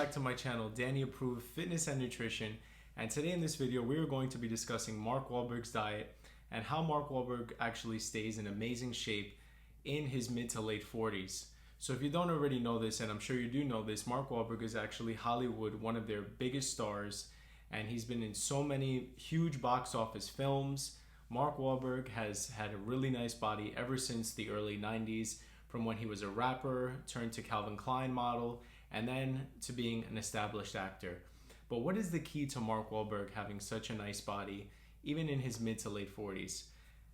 Back to my channel, Danny Approved Fitness and Nutrition, and today in this video we are going to be discussing Mark Wahlberg's diet and how Mark Wahlberg actually stays in amazing shape in his mid to late 40s. So if you don't already know this, and I'm sure you do know this, Mark Wahlberg is actually Hollywood, one of their biggest stars, and he's been in so many huge box office films. Mark Wahlberg has had a really nice body ever since the early 90s, from when he was a rapper, turned to Calvin Klein model, and then to being an established actor. But what is the key to Mark Wahlberg having such a nice body, even in his mid to late 40s?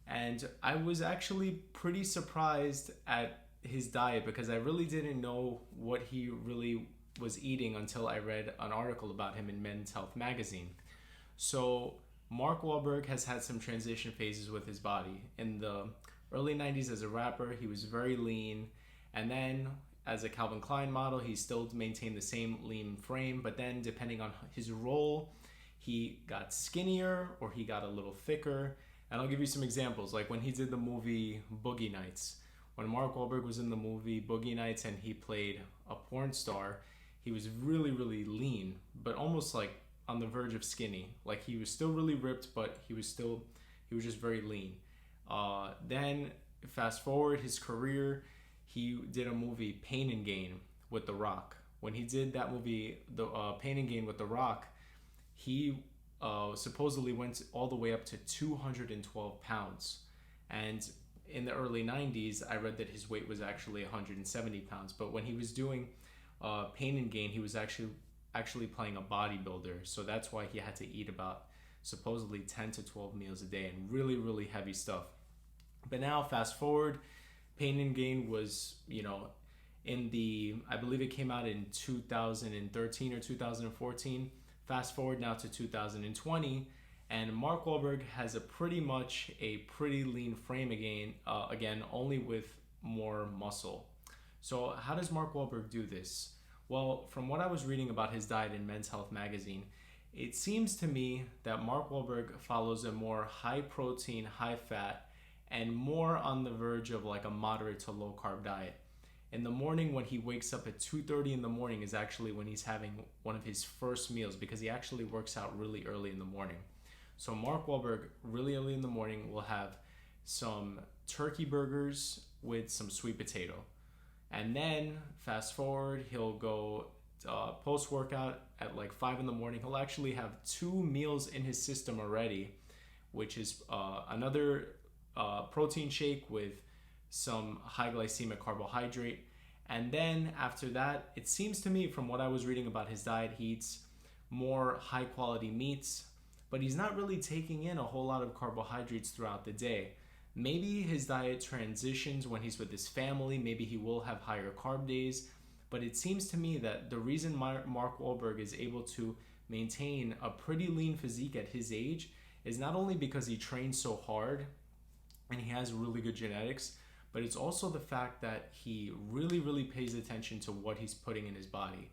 And I was actually pretty surprised at his diet because I really didn't know what he really was eating until I read an article about him in Men's Health magazine. So Mark Wahlberg has had some transition phases with his body. In the early 90s as a rapper, he was very lean, and then as a Calvin Klein model, he still maintained the same lean frame, but then depending on his role, he got skinnier or he got a little thicker. And I'll give you some examples, like when he did the movie Boogie Nights. When Mark Wahlberg was in the movie Boogie Nights and he played a porn star, he was really, really lean, but almost like on the verge of skinny. Like he was still really ripped, but he was just very lean. Then fast forward his career, he did a movie, Pain and Gain, with The Rock. When he did that movie, Pain and Gain with The Rock, he supposedly went all the way up to 212 pounds. And in the early 90s, I read that his weight was actually 170 pounds. But when he was doing Pain and Gain, he was actually playing a bodybuilder. So that's why he had to eat about supposedly 10 to 12 meals a day and really, really heavy stuff. But now, fast forward, Pain and Gain was, I believe it came out in 2013 or 2014. Fast forward now to 2020, and Mark Wahlberg has pretty lean frame again, only with more muscle. So how does Mark Wahlberg do this? Well, from what I was reading about his diet in Men's Health magazine, it seems to me that Mark Wahlberg follows a more high protein, high fat, and more on the verge of like a moderate to low carb diet. In the morning, when he wakes up at 2:30 in the morning, is actually when he's having one of his first meals, because he actually works out really early in the morning. So Mark Wahlberg, really early in the morning, will have some turkey burgers with some sweet potato. And then fast forward, he'll go post-workout at like 5 in the morning. He'll actually have 2 meals in his system already, which is another protein shake with some high glycemic carbohydrate. And then after that, it seems to me from what I was reading about his diet, he eats more high quality meats, but he's not really taking in a whole lot of carbohydrates throughout the day. Maybe his diet transitions when he's with his family, maybe he will have higher carb days, but it seems to me that the reason Mark Wahlberg is able to maintain a pretty lean physique at his age is not only because he trains so hard and he has really good genetics, but it's also the fact that he really, really pays attention to what he's putting in his body.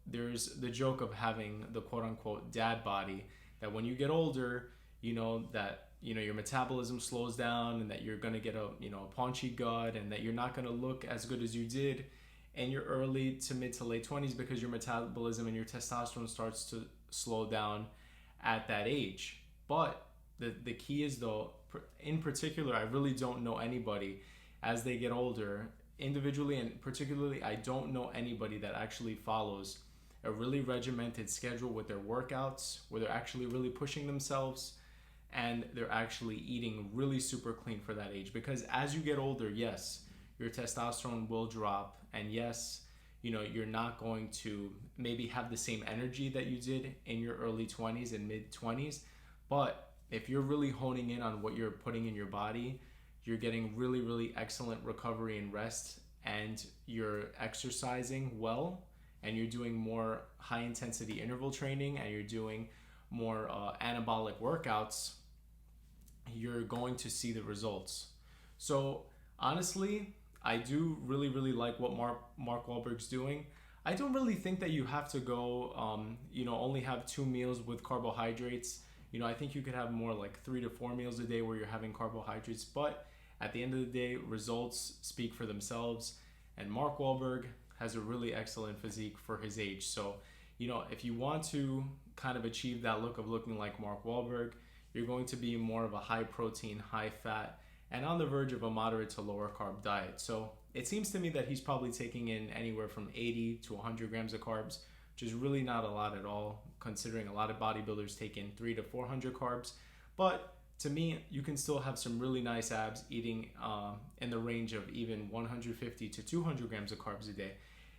There's the joke of having the quote-unquote dad body, that when you get older, your metabolism slows down and that you're going to get a paunchy gut and that you're not going to look as good as you did in your early to mid to late 20s because your metabolism and your testosterone starts to slow down at that age. But the key is, though, in particular, I really don't know anybody as they get older, individually and particularly, I don't know anybody that actually follows a really regimented schedule with their workouts, where they're actually really pushing themselves and they're actually eating really super clean for that age. Because as you get older, yes, your testosterone will drop, and yes, you're not going to maybe have the same energy that you did in your early 20s and mid 20s, but if you're really honing in on what you're putting in your body, you're getting really, really excellent recovery and rest, and you're exercising well, and you're doing more high intensity interval training, and you're doing more anabolic workouts, you're going to see the results. So honestly, I do really, really like what Mark Wahlberg's doing. I don't really think that you have to go, only have 2 meals with carbohydrates. I think you could have more like 3 to 4 meals a day where you're having carbohydrates, but at the end of the day, results speak for themselves. And Mark Wahlberg has a really excellent physique for his age. So, you know, if you want to kind of achieve that look of looking like Mark Wahlberg, you're going to be more of a high protein, high fat, and on the verge of a moderate to lower carb diet. So it seems to me that he's probably taking in anywhere from 80 to 100 grams of carbs, which is really not a lot at all, considering a lot of bodybuilders take in 300 to 400 carbs. But to me, you can still have some really nice abs eating in the range of even 150 to 200 grams of carbs a day.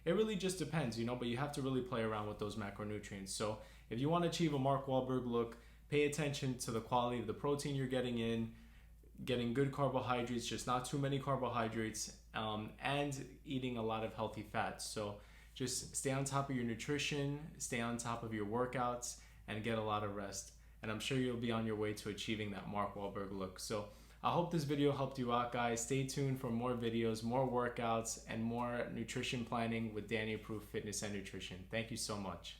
It really just depends, you know, but you have to really play around with those macronutrients. So if you want to achieve a Mark Wahlberg look, pay attention to the quality of the protein you're getting in, getting good carbohydrates, just not too many carbohydrates, and eating a lot of healthy fats. So just stay on top of your nutrition, stay on top of your workouts, and get a lot of rest. And I'm sure you'll be on your way to achieving that Mark Wahlberg look. So I hope this video helped you out, guys. Stay tuned for more videos, more workouts, and more nutrition planning with Danny Approved Fitness and Nutrition. Thank you so much.